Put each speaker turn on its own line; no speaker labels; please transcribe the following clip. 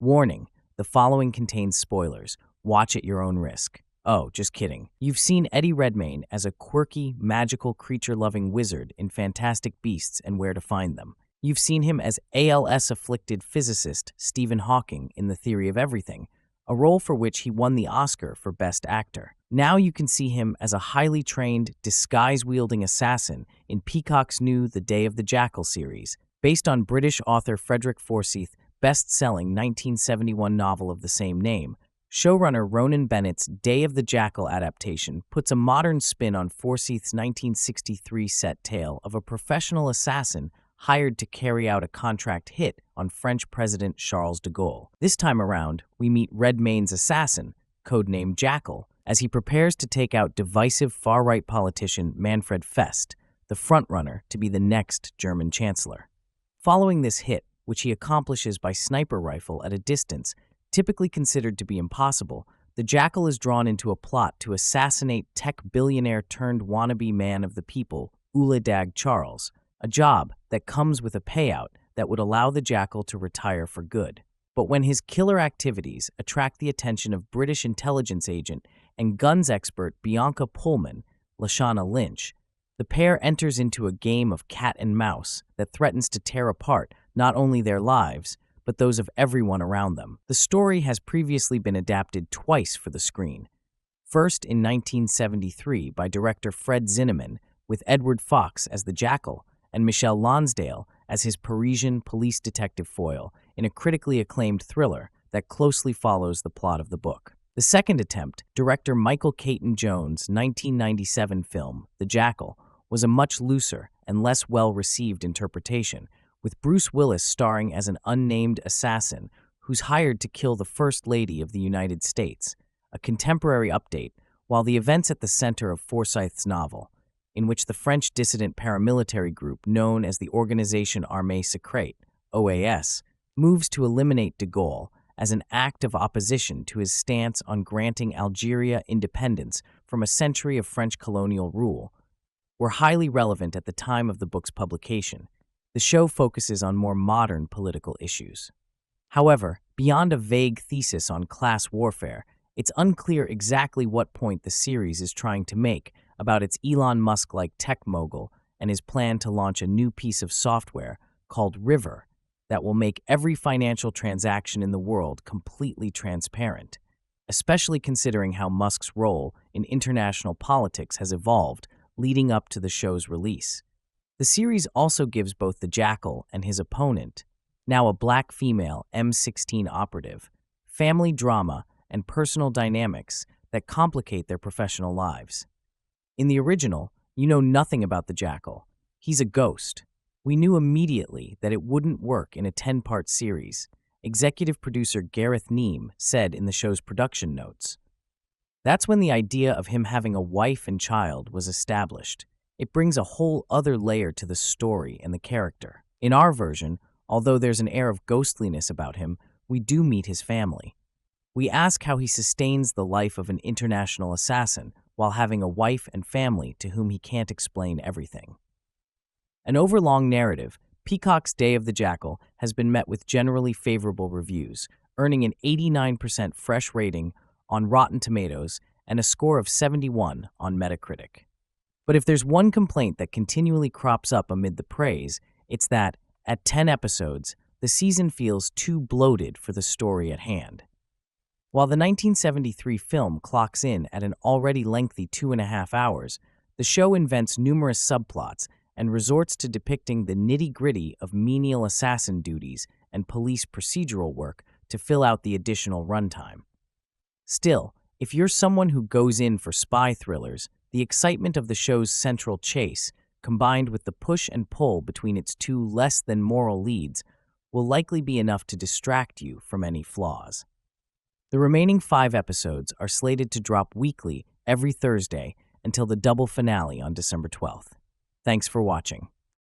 Warning, the following contains spoilers. Watch at your own risk. Oh, just kidding. You've seen Eddie Redmayne as a quirky, magical, creature-loving wizard in Fantastic Beasts and Where to Find Them. You've seen him as ALS-afflicted physicist Stephen Hawking in The Theory of Everything, a role for which he won the Oscar for Best Actor. Now you can see him as a highly trained, disguise-wielding assassin in Peacock's new The Day of the Jackal series, based on British author Frederick Forsyth's best-selling 1971 novel of the same name. Showrunner Ronan Bennett's Day of the Jackal adaptation puts a modern spin on Forsyth's 1963 set tale of a professional assassin hired to carry out a contract hit on French President Charles de Gaulle. This time around, we meet Redmayne's assassin, codename Jackal, as he prepares to take out divisive far-right politician Manfred Fest, the frontrunner to be the next German chancellor. Following this hit, which he accomplishes by sniper rifle at a distance typically considered to be impossible, the Jackal is drawn into a plot to assassinate tech billionaire turned wannabe man of the people, Dag Charles, a job that comes with a payout that would allow the Jackal to retire for good. But when his killer activities attract the attention of British intelligence agent and guns expert Bianca Pullman, Lashana Lynch, the pair enters into a game of cat and mouse that threatens to tear apart not only their lives, but those of everyone around them. The story has previously been adapted twice for the screen. First in 1973 by director Fred Zinnemann, with Edward Fox as the Jackal and Michel Lonsdale as his Parisian police detective foil in a critically acclaimed thriller that closely follows the plot of the book. The second attempt, director Michael Caton Jones' 1997 film, The Jackal, was a much looser and less well-received interpretation, with Bruce Willis starring as an unnamed assassin who's hired to kill the First Lady of the United States, a contemporary update, while the events at the center of Forsyth's novel, in which the French dissident paramilitary group known as the Organisation Armée Secrète, OAS, moves to eliminate de Gaulle as an act of opposition to his stance on granting Algeria independence from a century of French colonial rule, were highly relevant at the time of the book's publication. The show focuses on more modern political issues. However, beyond a vague thesis on class warfare, it's unclear exactly what point the series is trying to make about its Elon Musk-like tech mogul and his plan to launch a new piece of software called River that will make every financial transaction in the world completely transparent, especially considering how Musk's role in international politics has evolved leading up to the show's release. The series also gives both the Jackal and his opponent, now a black female M16 operative, family drama and personal dynamics that complicate their professional lives. In the original, you know nothing about the Jackal. He's a ghost. We knew immediately that it wouldn't work in a 10-part series, executive producer Gareth Neame said in the show's production notes. That's when the idea of him having a wife and child was established. It brings a whole other layer to the story and the character. In our version, although there's an air of ghostliness about him, we do meet his family. We ask how he sustains the life of an international assassin while having a wife and family to whom he can't explain everything. An overlong narrative, Peacock's Day of the Jackal has been met with generally favorable reviews, earning an 89% fresh rating on Rotten Tomatoes and a score of 71 on Metacritic. But if there's one complaint that continually crops up amid the praise, it's that, at 10 episodes, the season feels too bloated for the story at hand. While the 1973 film clocks in at an already lengthy 2.5 hours, the show invents numerous subplots and resorts to depicting the nitty-gritty of menial assassin duties and police procedural work to fill out the additional runtime. Still, if you're someone who goes in for spy thrillers, the excitement of the show's central chase, combined with the push and pull between its two less-than-moral leads, will likely be enough to distract you from any flaws. The remaining 5 episodes are slated to drop weekly every Thursday until the double finale on December 12th. Thanks for watching.